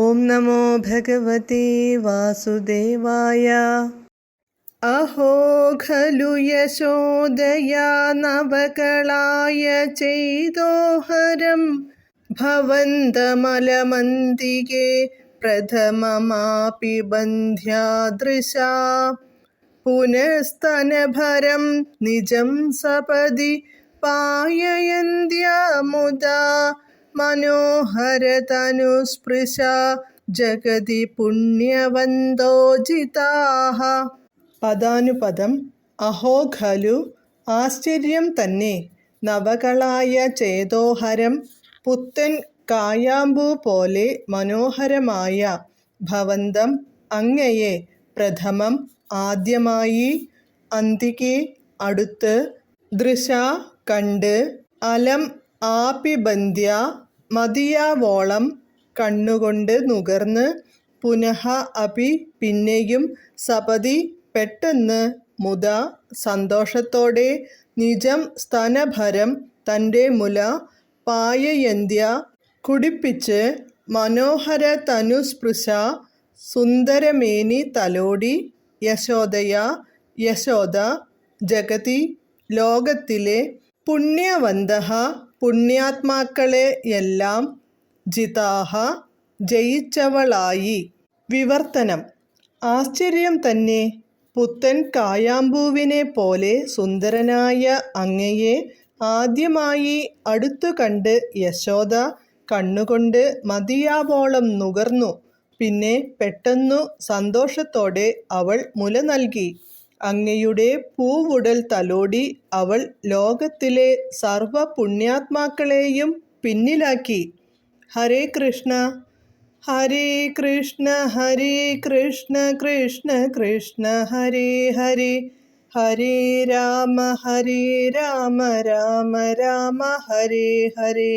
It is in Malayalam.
ഓം നമോ ഭഗവതേ വാസുദേവായ. അഹോ ഖലു യശോദയാ നവകളായ ചെയ്തോഹരം ഭവന്തമലമന്തികേ പ്രഥമമാപി ബന്ധ്യാദൃശാ പുനസ്തനഭരം നിജം സപദി പായയന്ത്യാ മുദാ മനോഹരതനുസ്പൃശ ജഗതി പുണ്യവന്തോജിതാഃ. പദാനുപദം. അഹോ ഖലു ആശ്ചര്യം തന്നെ, നവകളായ ചേതോഹരം പുത്തൻ കായാമ്പൂ പോലെ മനോഹരമായ, ഭവന്തം അങ്ങയെ പ്രഥമം ആദ്യമായി, അന്തികെ അടുത്ത്, ദൃശ കണ്ട്, അലം ആപിബന്ധ്യ മതിയാവോളം കണ്ണുകൊണ്ട് നുകർന്ന്, പുനഃ അപി പിന്നെയും, സപതി പെട്ടെന്ന്, മുദ സന്തോഷത്തോടെ, നിജം സ്തനഭരം തൻ്റെ മുല, പായയന്ത്യ കുടിപ്പിച്ച്, മനോഹര തനുസ്പൃശ സുന്ദരമേനി തലോടി, യശോദയാ യശോദ, ജഗതി ലോകത്തിലെ, പുണ്യവന്തഃ പുണ്യാത്മാക്കളെ എല്ലാം, ജിതാഃ ജയിച്ചവളായി. വിവർത്തനം. ആശ്ചര്യം തന്നെ, പുത്തൻ കായാമ്പൂവിനെ പോലെ സുന്ദരനായ അങ്ങയെ ആദ്യമായി അടുത്തു കണ്ട് യശോദ കണ്ണുകൊണ്ട് മതിയാവോളം നുകർന്നു. പിന്നെ പെട്ടെന്നു സന്തോഷത്തോടെ അവൾ മുല നൽകി. അങ്ങയുടെ പൂവുടൽ തലോടി അവൾ ലോകത്തിലെ സർവ പുണ്യാത്മാക്കളെയും പിന്നിലാക്കി. ഹരേ കൃഷ്ണ ഹരേ കൃഷ്ണ ഹരേ കൃഷ്ണ കൃഷ്ണ കൃഷ്ണ ഹരേ ഹരേ, ഹരേ രാമ രാമ രാമ ഹരേ ഹരേ.